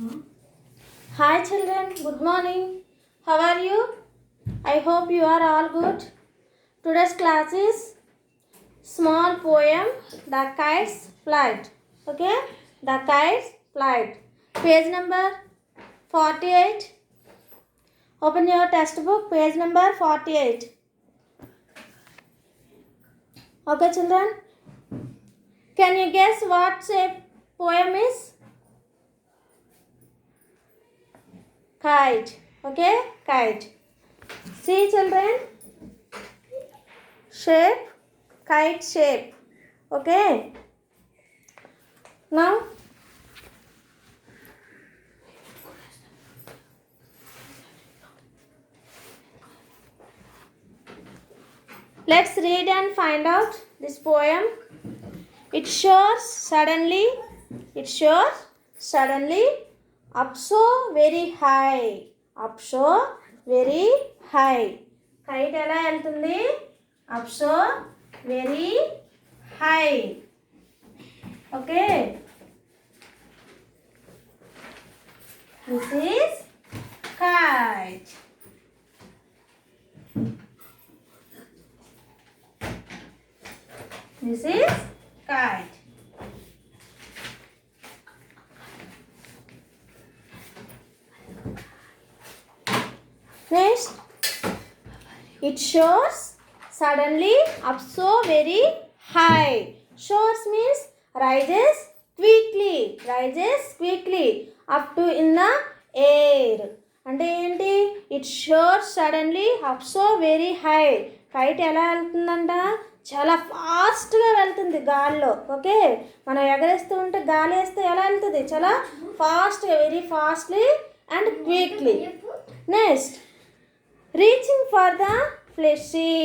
Hi children, good morning. How are you? I hope you are all good. Today's class is small poem The Kite's Flight. Okay? The Kite's Flight. Page number 48. Open your textbook, page number 48. Okay children? Can you guess what shape poem is? Kite. Okay? Kite. See children? Shape. Kite shape. Okay? Now let's read and find out this poem. It shows suddenly up so very high. Up so very high. Kite ఎలా వెళ్తుంది? Up so very high. Okay. This is kite. This is kite. Next, it shows suddenly up so very high. Shows means rises quickly up to in the air. అంటే ఏంటి? It షోర్స్ suddenly up so very high. Kite ఎలా వెళ్తుందంట? చాలా ఫాస్ట్గా వెళ్తుంది గాల్లో. Okay, మనం ఎగరేస్తూ ఉంటే గాలి వేస్తే ఎలా వెళ్తుంది? చాలా ఫాస్ట్గా, very fastly and quickly. Next, reaching for the fleshy.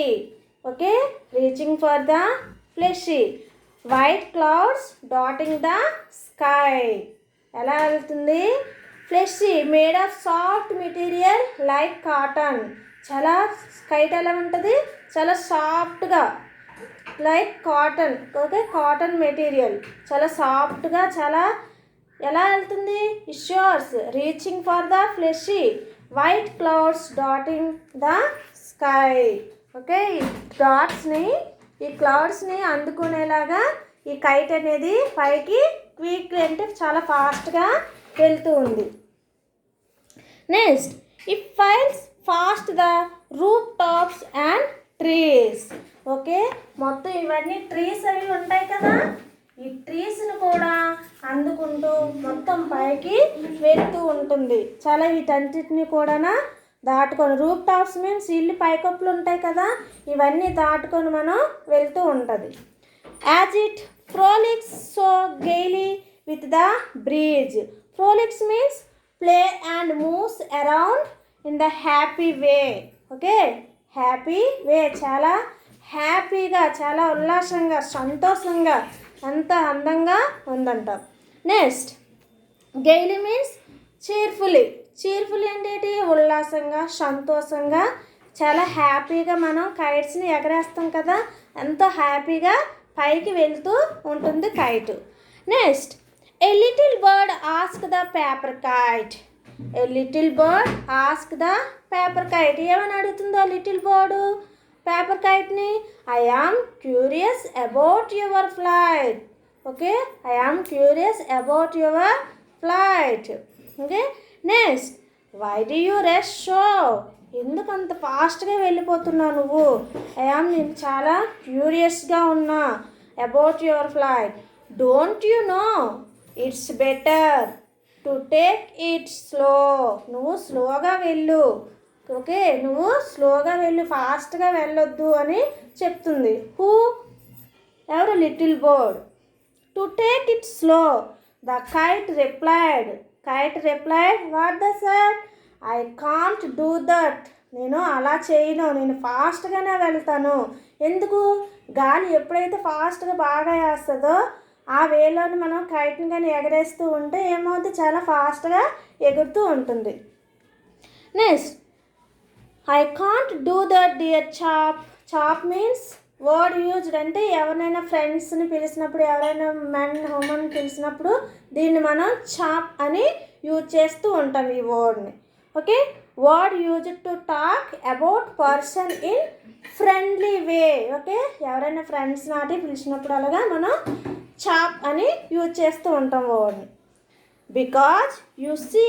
Okay, reaching for the fleshy. White clouds dating the sky. ఎలా వెళ్తుంది? Fleshy made of soft material like cotton. చాలా కైట్ ఎలా ఉంటుంది? చాలా సాఫ్ట్గా, like cotton. Okay, cotton material చాలా సాఫ్ట్గా, చాలా ఎలా వెళ్తుంది? షోర్స్ reaching for the fleshy white clouds dating the sky. Okay, ఈ క్లౌడ్స్ని అందుకునేలాగా ఈ కైట్ అనేది పైకి క్విక్ అంటే చాలా ఫాస్ట్గా వెళ్తూ ఉంది. Next, it files fast the roof tops and trees. Okay, మొత్తం ఇవన్నీ ట్రీస్ అవి ఉంటాయి కదా, ఈ ట్రీస్ని కూడా అందుకుంటూ మొత్తం పైకి వెళ్తూ ఉంటుంది. చాలా వీటన్నిటిని కూడా దాటుకొని, రూఫ్ టాప్స్ మీన్స్ ఇల్లు పైకప్పులు ఉంటాయి కదా, ఇవన్నీ దాటుకొని మనం వెళ్తూ ఉంటుంది. As it frolics so gaily with the breeze. Frolics means play and moves around in the happy way. Okay, happy way, చాలా హ్యాపీగా, చాలా ఉల్లాసంగా, సంతోషంగా, అంత అందంగా ఉందంట. Next, gaily means cheerfully. Cheerfully అంటే ఏంటి? ఉల్లాసంగా, సంతోషంగా, చాలా హ్యాపీగా మనం కైట్స్ని ఎగరేస్తాం కదా, ఎంతో హ్యాపీగా పైకి వెళ్తూ ఉంటుంది kite. Next, a little bird ask the paper kite. A little bird ask the paper kite. ఏమని అడుగుతుందో లిటిల్ బర్డ్ పేపర్ కైట్ని? I am curious about your flight. Okay, I am curious about your flight. Okay, next, why do you rush so. ఎందుకు అంత ఫాస్ట్గా వెళ్ళిపోతున్నావు నువ్వు? నేను చాలా క్యూరియస్గా ఉన్నా about your flight. Don't you know it's better to take it slow. నువ్వు స్లోగా వెళ్ళు. ఓకే, నువ్వు స్లోగా వెళ్ళు, ఫాస్ట్గా వెళ్ళొద్దు అని చెప్తుంది. హూ? ఎవరు? Little bird. To take it slow. The kite replied. Kite replied what the said? I can't do that. నేను అలా చేయను, నేను ఫాస్ట్గానే వెళ్తాను. ఎందుకు? గాలి ఎప్పుడైతే ఫాస్ట్గా బాగా వేస్తుందో ఆ వేలోని మనం కైట్ని కానీ ఎగరేస్తూ ఉంటే ఏమవుతుంది? చాలా ఫాస్ట్గా ఎగురుతూ ఉంటుంది. Next, I can't do that, dear chap. Chap means word used అంటే ఎవరినైనా ఫ్రెండ్స్ని పిలిచినప్పుడు, ఎవరైనా మెన్ ఉమెన్ పిలిచినప్పుడు దీన్ని మనం చాప్ అని యూజ్ చేస్తూ ఉంటాం ఈ వర్డ్ని. Okay, word used to talk about person in friendly way. Okay, ఎవరైనా ఫ్రెండ్స్ నాటి పిలిచినప్పుడు అలాగా మనం చాప్ అని యూజ్ చేస్తూ ఉంటాం వర్డ్ని. Because you see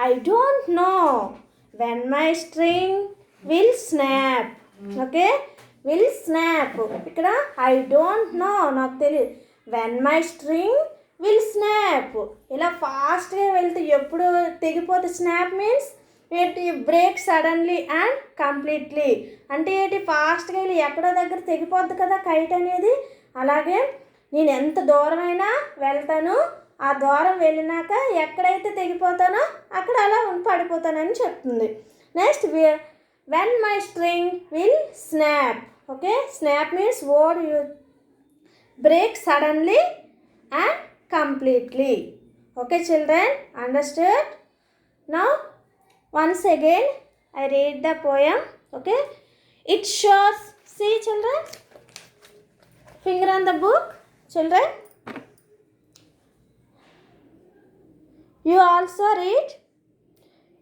I don't know when my string will snap. Okay, will snap ఇక్కడ ఐ డోంట్ నో నాకు తెలియదు, when my string will snap ఇలా ఫాస్ట్గా వెళ్తే ఎప్పుడు తెగిపోతే, స్నాప్ మీన్స్ ఏంటి, బ్రేక్ సడన్లీ అండ్ కంప్లీట్లీ అంటే ఏంటి, ఫాస్ట్గా వెళ్ళి ఎక్కడో దగ్గర తెగిపోద్ది కదా కైట్ అనేది. అలాగే నేను ఎంత దూరమైనా వెళ్తాను, ఆ దూరం వెళ్ళినాక ఎక్కడైతే తెగిపోతానో అక్కడ అలా పడిపోతానని చెప్తుంది. Next when my string will snap. Okay, snap means word you break suddenly and completely. Okay children, understood? Now once again I read the poem. Okay, it shows, see children, finger on the book children, you also read.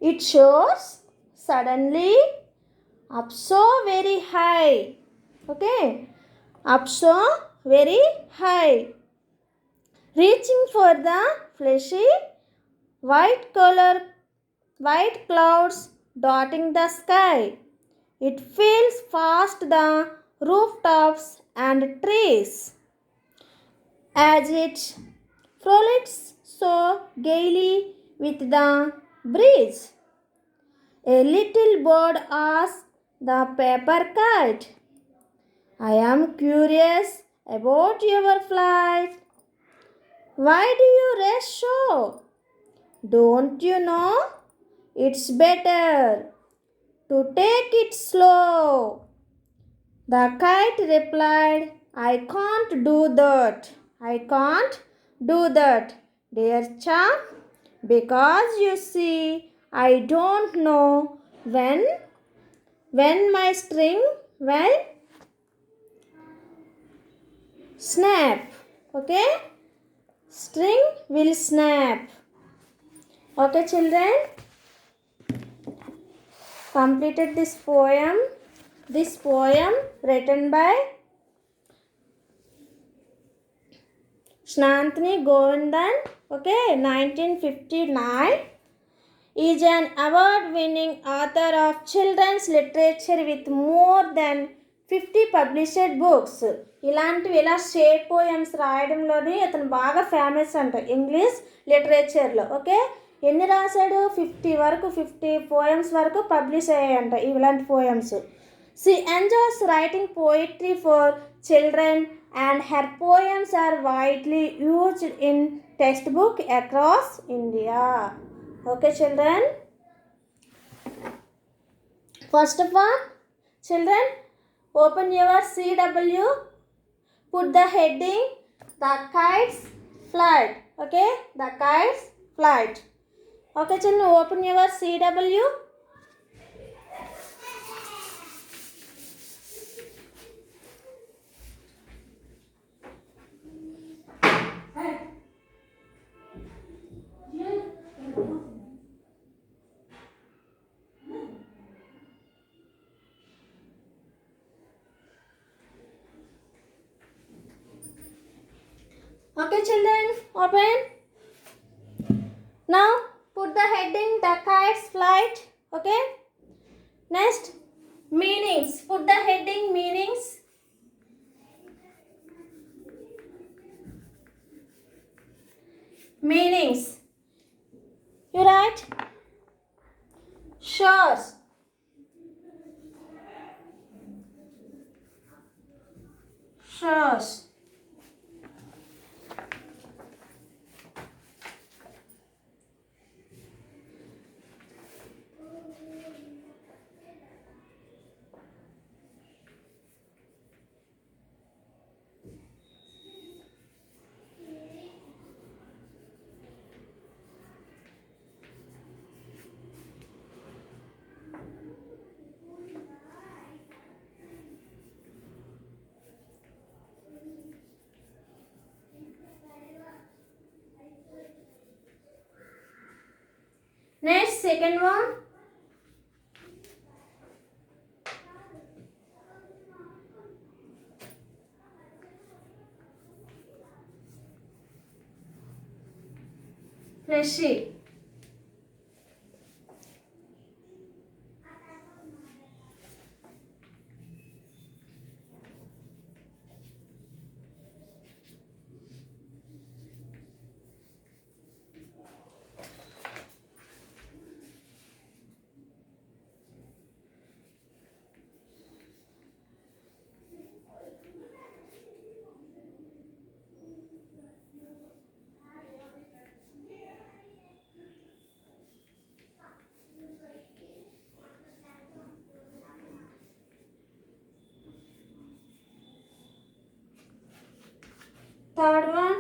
It shows suddenly up so very high. Okay, up so very high, reaching for the fleshy white clouds dotting the sky. It fills fast the rooftops and trees as it frolics so gaily with the breeze. A little bird asks the paper kite, I am curious about your flight. Why do you race so? Don't you know it's better to take it slow? The kite replied, I can't do that. I can't do that, dear chap, because you see, I don't know when my string will snap. Okay, string will snap. Okay children, completed this poem written by Shnantini Govindan. Okay, 1959, is an award-winning author of children's literature with more than 50 published books. ఇలాంటివి ఇలా share poems రాయడంలోనే ఇతను బాగా famous అంట English లిటరేచర్లో. Okay, ఎన్ని రాశాడు, 50 poems వరకు publish అయ్యాయంట ఇలాంటి poems. She enjoys writing poetry for children and her poems are widely used in textbook across India. Okay children, first of all children, open your CW, put the heading the kites flight. Okay, the kites flight. Okay children, open your CW. Okay children, open. Now put the heading the kites flight. Okay, next meanings, put the heading meanings. Meanings, you write shows, shows, Next, second one. Fleshy. Third one.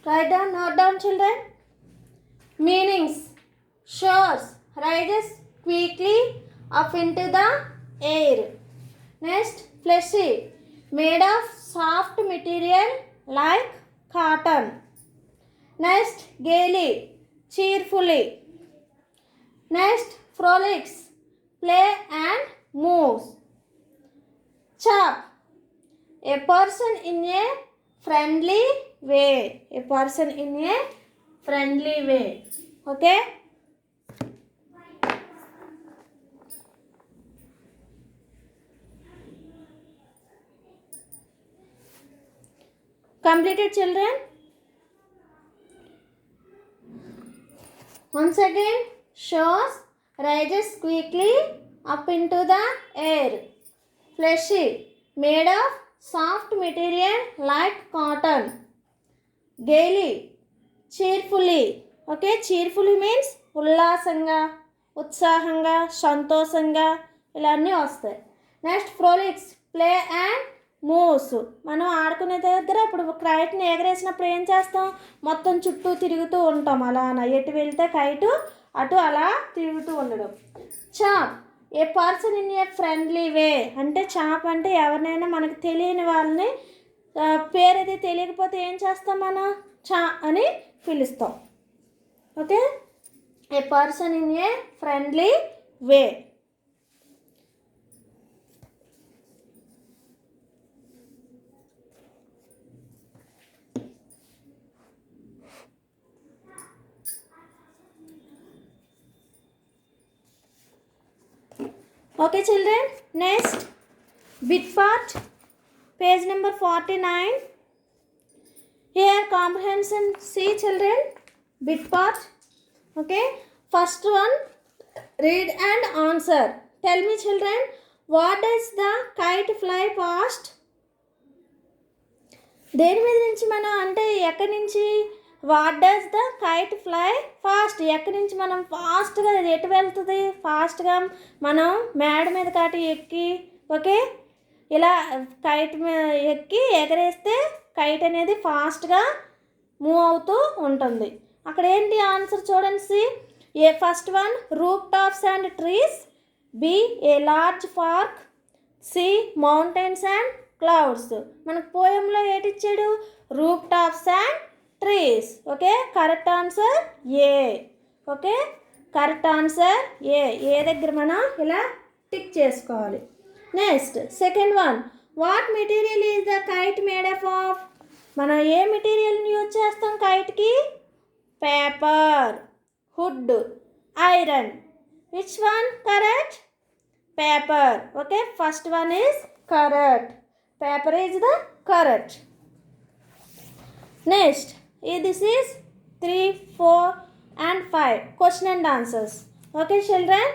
Write down, note down, children. Meanings. Shores, rises quickly up into the air. Next, fleshy, made of soft material like cotton. Next, gaily, cheerfully. Next, frolics, play and moves. Chop, a person in a friendly way. A person in a friendly way. Okay? Completed, children? Once again, shows rises quickly up into the air. Fleshy, made of soft material like cotton. Gaily, cheerfully. Okay, cheerfully means ఉల్లాసంగా ఉత్సాహంగా సంతోషంగా ఇలా అన్నీ వస్తాయి. Next frolics, play and moves. మనం ఆడుకునే దగ్గర ఇప్పుడు కైట్ని ఎగరేసినప్పుడు ఏం చేస్తాం, మొత్తం చుట్టూ తిరుగుతూ ఉంటాం. అలా ఎటు వెళ్తే కైటు అటు అలా తిరుగుతూ ఉండడం. Chap, a person in a friendly way. అంటే చాప్ అంటే ఎవరినైనా మనకు తెలియని వాళ్ళని పేరైతే తెలియకపోతే ఏం చేస్తాం, మనం చా అని పిలుస్తాం. Okay, A person in a friendly way. Okay, children, next bit part, page number 49. Here comprehension, see children, bit part. Okay, first one, read and answer. Tell me children, what does the kite fly past? దేని మీద నుంచి మనం అంటే ఎక్కడి నుంచి, what does the kite fly fast, ఎక్కడి నుంచి మనం ఫాస్ట్గా ఎటు వెళ్తుంది, ఫాస్ట్గా మనం మేడ మీద కాటి ఎక్కి ఓకే ఇలా కైట్ ఎక్కి ఎగరేస్తే కైట్ అనేది ఫాస్ట్గా మూవ్ అవుతూ ఉంటుంది. అక్కడ ఏంటి ఆన్సర్ చూడండి. A first one, roof tops and trees, B a large park, C mountains and clouds. మనకు పోయంలో ఏటి ఇచ్చాడు, roof tops and trees. Okay, correct answer A. Okay, correct answer A దగ్గర మనం ఇలా టిక్ చేసుకోవాలి. Next second one, what material is the kite made of? మనం ఏ మెటీరియల్ని యూజ్ చేస్తాం కైట్కి? Paper, wood, iron. Which one correct? Paper. Okay, first one is correct. Paper is the correct. Next, this is 3, 4 and 5 question and answers. Okay children.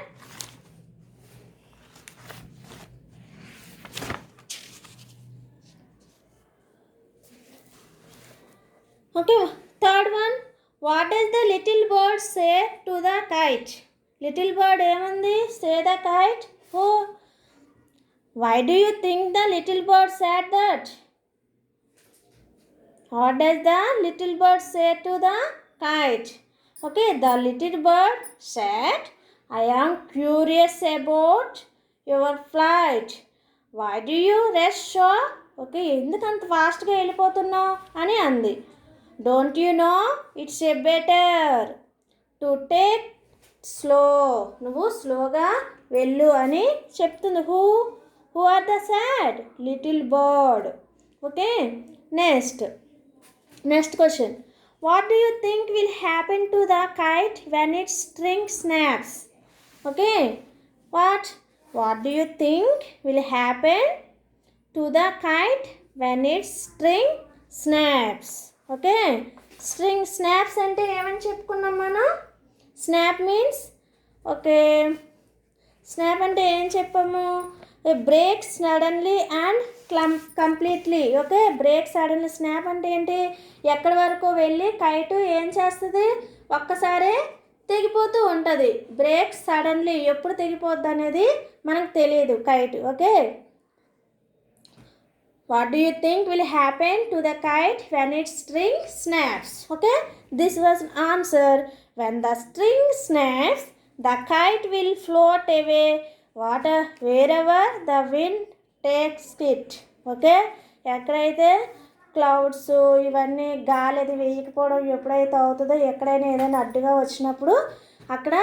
Okay, third one, what does the little bird say to the kite? Little bird ఏముంది? Say the kite. Oh, why do you think the little bird said that? What does the little bird say to the kite? Okay, the little bird said, I am curious about your flight. Why do you rush so? Okay, ఎందుకంత ఫాస్ట్గా వెళ్ళిపోతున్నావు అని అంది. Don't you know it's a better to take slow. నువ్వు స్లోగా వెళ్ళు అని చెప్తుంది. Who are the sad? Little bird. Okay, next question, what do you think will happen to the kite when its string snaps? Okay, what do you think will happen to the kite when its string snaps? Okay, string snaps అంటే ఏమని చెప్పుకున్నాం మనం? Snap means okay, snap అంటే ఏం చెప్పాము? Break suddenly and completely. Okay, break suddenly. Snap అంటే ఏంటి? ఎక్కడి వరకు వెళ్ళి కైటు ఏం చేస్తుంది, ఒక్కసారి తెగిపోతూ ఉంటుంది. బ్రేక్ సడన్లీ, ఎప్పుడు తెగిపోద్ది అనేది మనకు తెలియదు kite. Okay, what do you think will happen to the kite when its string snaps? Okay, this was an answer. When the string snaps, the kite will float away wherever the wind takes it. Okay, ఎక్కడైతే clouds ఇవన్నీ గాలి అది వేయకపోవడం ఎప్పుడైతే అవుతుందో, ఎక్కడైనా ఏదైనా అడ్డుగా వచ్చినప్పుడు అక్కడ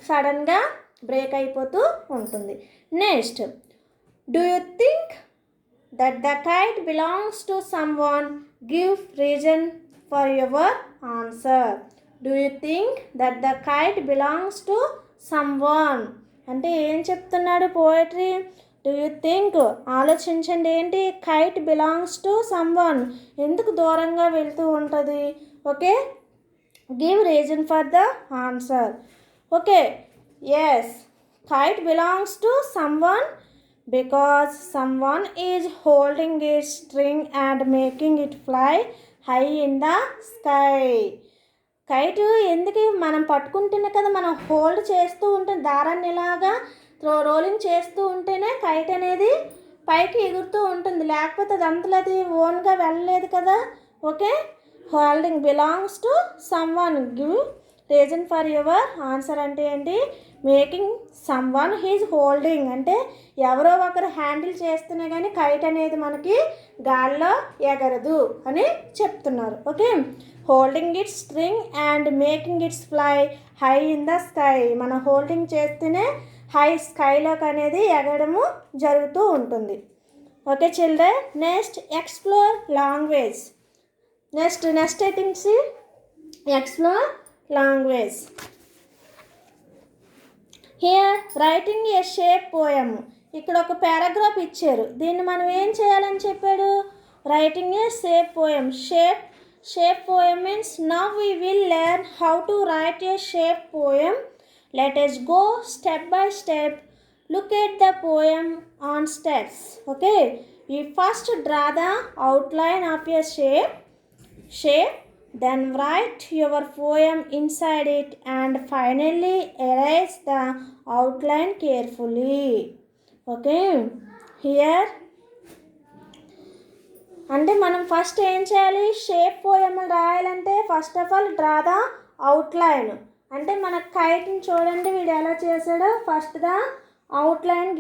సడన్గా బ్రేక్ అయిపోతూ ఉంటుంది. Next, do you think that the kite belongs to someone? Give reason for your answer. Do you think that the kite belongs to someone? అంటే ఏం చెప్తున్నాడు పోయట్రీ? డూ యూ థింక్, ఆలోచించండి. ఏంటి? కైట్ బిలాంగ్స్ టు సమ్వన్, ఎందుకు దూరంగా వెళ్తూ ఉంటుంది? Okay, give reason for the answer. Okay, yes, kite belongs to someone because someone is holding its string and making it fly high in the sky. Kite ఎందుకు మనం పట్టుకుంటేనే కదా, మనం hold చేస్తూ ఉంటే దారాన్ని ఇలాగా రోలింగ్ చేస్తూ ఉంటేనే కైట్ అనేది పైకి ఎగురుతూ ఉంటుంది, లేకపోతే అది అంతలో అది ఓన్గా వెళ్ళలేదు కదా. Okay, holding belongs to someone. Give reason for your answer అంటే ఏంటి? మేకింగ్ సమ్వన్ హీజ్ హోల్డింగ్ అంటే ఎవరో ఒకరు హ్యాండిల్ చేస్తేనే కానీ కైట్ అనేది మనకి గాల్లో ఎగరదు అని చెప్తున్నారు. Okay, holding it's string and making it's fly high in the sky. మనం హోల్డింగ్ చేస్తేనే హై స్కైలోకి అనేది ఎగరడము జరుగుతూ ఉంటుంది. Okay children, next explore language. Next I think explore language. Here writing A shape poem. ఇక్కడ ఒక పారాగ్రాఫ్ ఇచ్చారు, దీన్ని మనం ఏం చేయాలని చెప్పాడు? Writing A shape poem. Shape shape poem means now we will learn how to write a shape poem. Let us go step by step. Look at the poem on steps. Okay, you first draw the outline of a shape, then write your poem inside it, and finally erase the outline carefully. Okay, here అంటే మనం first ఏం చేయాలి, shape పోయమ్లు రాయాలంటే first of all draw the outline. అంటే మన కైట్ని చూడండి వీడు ఎలా చేశాడో, ఫస్ట్ ద అవుట్లైన్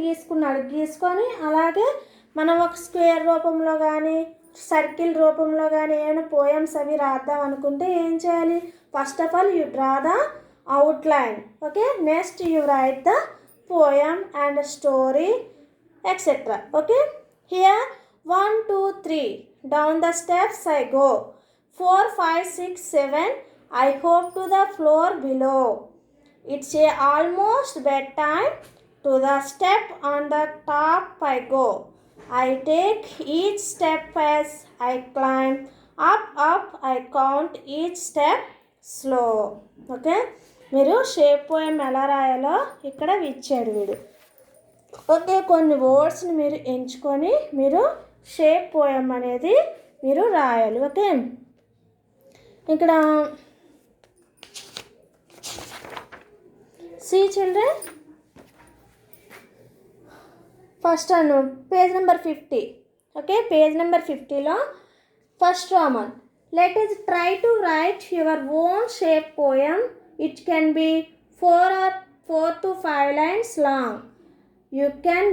గీసుకొని అలాగే మనం ఒక స్క్వేర్ రూపంలో కానీ సర్కిల్ రూపంలో కానీ ఏమైనా పోయమ్స్ అవి రాద్దాం అనుకుంటే ఏం చేయాలి, first of all you draw the outline. Okay, next you right the poem and story etcetera. Okay, here 1, 2, 3 down the steps I go, 4, 5, 6, 7 I hope to the floor below. It's a almost bedtime, to the step on the top I go. I take each step as I climb, up I count each step slow. Okay, మీరు shape poem ఎలా రాయాలో ఇక్కడ ఇచ్చాడు వీడు. Okay, కొన్ని వర్డ్స్ని మీరు ఎంచుకొని మీరు షేప్ పోయం అనేది మీరు రాయాలి. ఓకే, ఇక్కడ see children, first page number 50. Okay, page number 50లో first Raman, let us try to write your own shape poem. It can be 4 to 5 lines long. You can